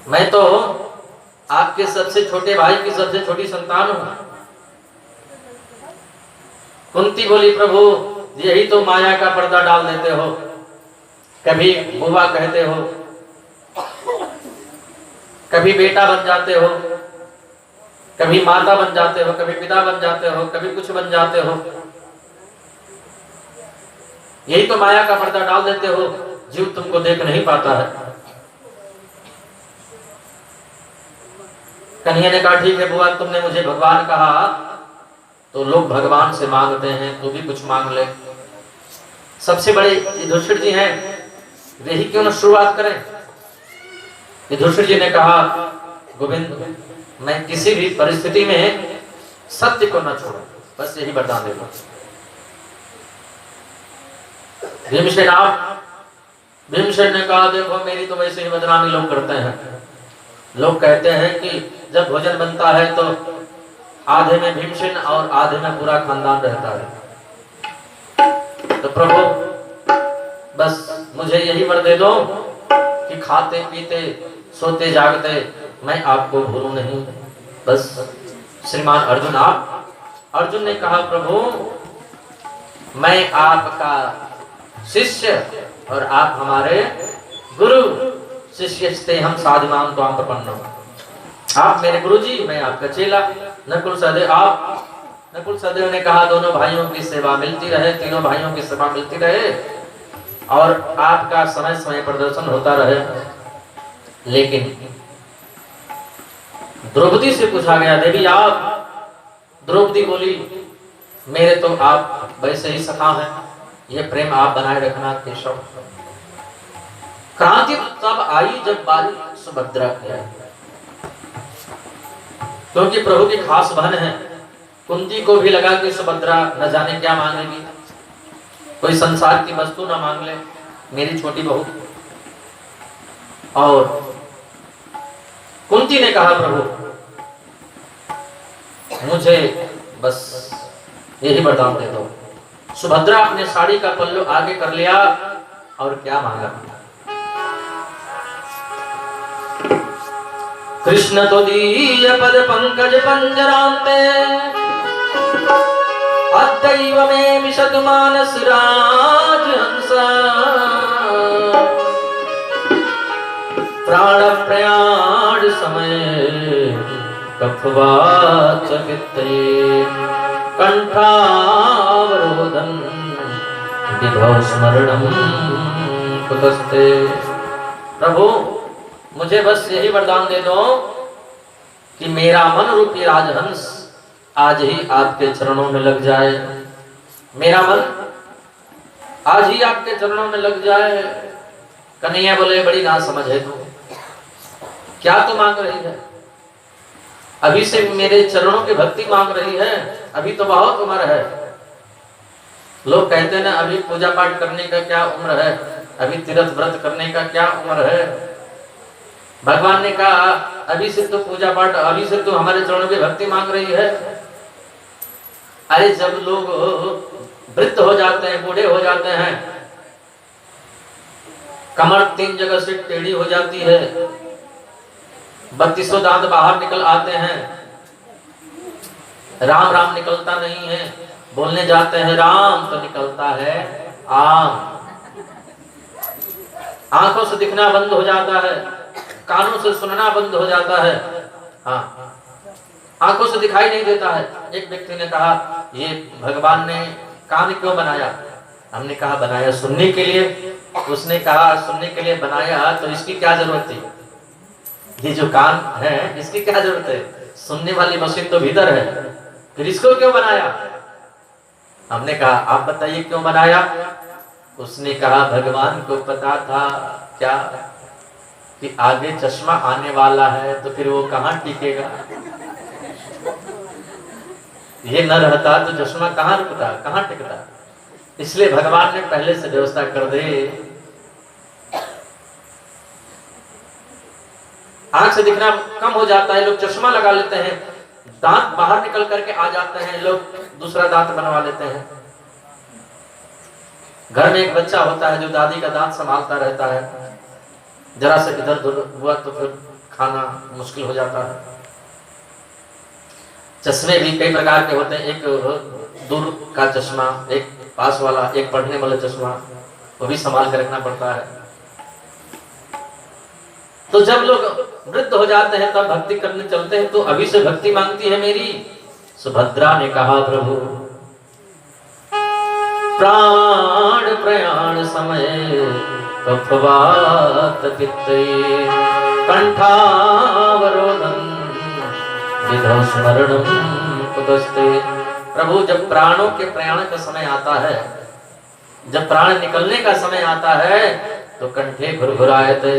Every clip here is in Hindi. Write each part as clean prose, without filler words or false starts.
मैं तो आपके सबसे छोटे भाई की सबसे छोटी संतान हूं। कुंती बोली, प्रभु यही तो माया का पर्दा डाल देते हो, कभी बुआ कहते हो, कभी बेटा बन जाते हो, कभी माता बन जाते हो, कभी पिता बन जाते हो, कभी कुछ बन जाते हो। यही तो माया का पर्दा डाल देते हो, जीव तुमको देख नहीं पाता है। कन्हैया ने कहा, ठीक है बुआ, तुमने मुझे भगवान कहा तो लोग भगवान से मांगते हैं, तू भी कुछ मांग ले। सबसे बड़े युधिष्ठिर जी हैं, यही क्यों न शुरुआत करें। युधिष्ठिर जी ने कहा, गोविंद मैं किसी भी परिस्थिति में सत्य को न छोड़ूं, बस यही वरदान दे दो। भीमसेन ने कहा, देखो मेरी तो वैसे ही बदनामी लोग करते हैं। लोग कहते हैं कि जब भोजन बनता है तो आधे में भीमसेन और आधे में पूरा खानदान रहता है। तो प्रभु बस मुझे यही वर दे दो कि खाते पीते सोते जागते मैं आपको भूलूं नहीं। बस श्रीमान अर्जुन अर्जुन ने कहा, प्रभु मैं आपका शिष्य और आप हमारे गुरु। शिष्यस्ते हम साधुनाम त्वां प्रपन्नम। आप मेरे गुरुजी, मैं आपका चेला। नकुल सहदेव ने कहा, दोनों भाइयों की सेवा मिलती रहे, तीनों भाइयों की सेवा मिलती रहे और आपका समय समय प्रदर्शन होता रहे। लेकिन द्रौपदी से पूछा गया, देवी आप? द्रौपदी बोली, मेरे तो आप वैसे ही सखा हैं, ये प्रेम आप बनाए रखना केशव। क्रांति तब आई जब बारी सुभद्रा की आई, क्योंकि प्रभु की खास बहन है। कुंती को भी लगा कि सुभद्रा न जाने क्या मांगेगी, कोई संसार की वस्तु न मांग ले, मेरी छोटी बहू। और कुंती ने कहा, प्रभु मुझे बस यही वरदान दे दो। सुभद्रा अपने साड़ी का पल्लू आगे कर लिया और क्या मांगा, कृष्ण तो दीय पद पंकज पंजरांते अद्दैव में मिषतु मानस राज हंसा प्राण प्रयाण समय कफवाचकित्ते कंठावरोधन विधौ स्मरणं कुतस्ते। प्रभु मुझे बस यही वरदान दे दो कि मेरा मन रूपी राजहंस आज ही आपके चरणों में लग जाए। मेरा मन आज ही आपके चरणों में लग जाए। कन्हैया बोले, बड़ी ना समझ है तू, क्या तू मांग रही है? अभी से मेरे चरणों की भक्ति मांग रही है, अभी तो बहुत उम्र है। लोग कहते हैं ना, अभी पूजा पाठ करने का क्या उम्र है, अभी तीर्थ व्रत करने का क्या उम्र है। भगवान ने कहा, अभी से तो पूजा पाठ, अभी से तो हमारे चरणों की भक्ति मांग रही है। अरे जब लोग वृद्ध हो जाते हैं, बूढ़े हो जाते हैं, कमर 3 जगह से टेढ़ी हो जाती है, 32 दांत बाहर निकल आते हैं, राम राम निकलता नहीं है, बोलने जाते हैं राम तो निकलता है आम, आंखों से दिखना बंद हो जाता है, कानों से सुनना बंद हो जाता है, हाँ आंखों से दिखाई नहीं देता है। एक व्यक्ति ने कहा, ये भगवान ने कान क्यों बनाया? हमने कहा, बनाया सुनने के लिए। उसने कहा, सुनने के लिए बनाया तो इसकी क्या जरूरत थी? ये जो कान है इसकी क्या जरूरत है? सुनने वाली मशीन तो भीतर है, फिर इसको क्यों बनाया? हमने कहा, आप बताइए क्यों बनाया? उसने कहा, भगवान को पता था क्या कि आगे चश्मा आने वाला है, तो फिर वो कहाँ टिकेगा। ये न रहता तो चश्मा कहाँ रुकता, कहाँ टिकता। इसलिए भगवान ने पहले से व्यवस्था कर दे। आंख से दिखना कम हो जाता है, लोग चश्मा लगा लेते हैं, दांत बाहर निकल करके आ जाते हैं, लोग दूसरा दांत बनवा लेते हैं। घर में एक बच्चा होता है जो दादी का दांत संभालता रहता है, जरा से इधर उधर हुआ तो फिर खाना मुश्किल हो जाता है। चश्मे भी कई प्रकार के होते हैं, एक दूर का चश्मा, एक पास वाला, एक पढ़ने वाला चश्मा, वो भी संभाल कर रखना पड़ता है। तो जब लोग वृद्ध हो जाते हैं तब भक्ति करने चलते हैं, तो अभी से भक्ति मांगती है मेरी। सुभद्रा ने कहा प्रभु प्राण प्रयाण समय कफवात पित्ते कंठावरोधन विधौ स्मरणम कुतस्ते। प्रभु जब प्राणों के प्रयाण का समय आता है, जब प्राण निकलने का समय आता है तो कंठे घुरघुराए थे,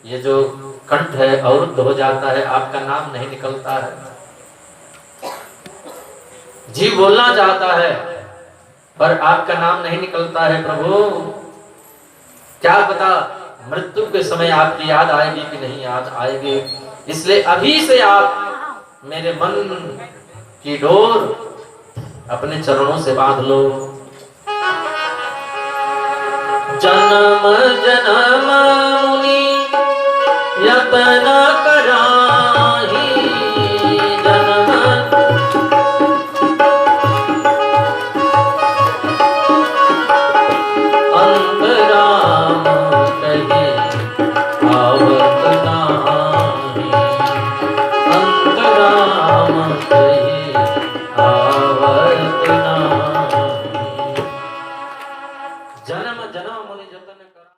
ये जो कंठ है अवरुद्ध हो जाता है, आपका नाम नहीं निकलता है। जीव बोलना चाहता है पर आपका नाम नहीं निकलता है। प्रभु क्या पता मृत्यु के समय आपकी याद आएगी कि नहीं याद आएगी, इसलिए अभी से आप मेरे मन की डोर अपने चरणों से बांध लो। जन्म जन्म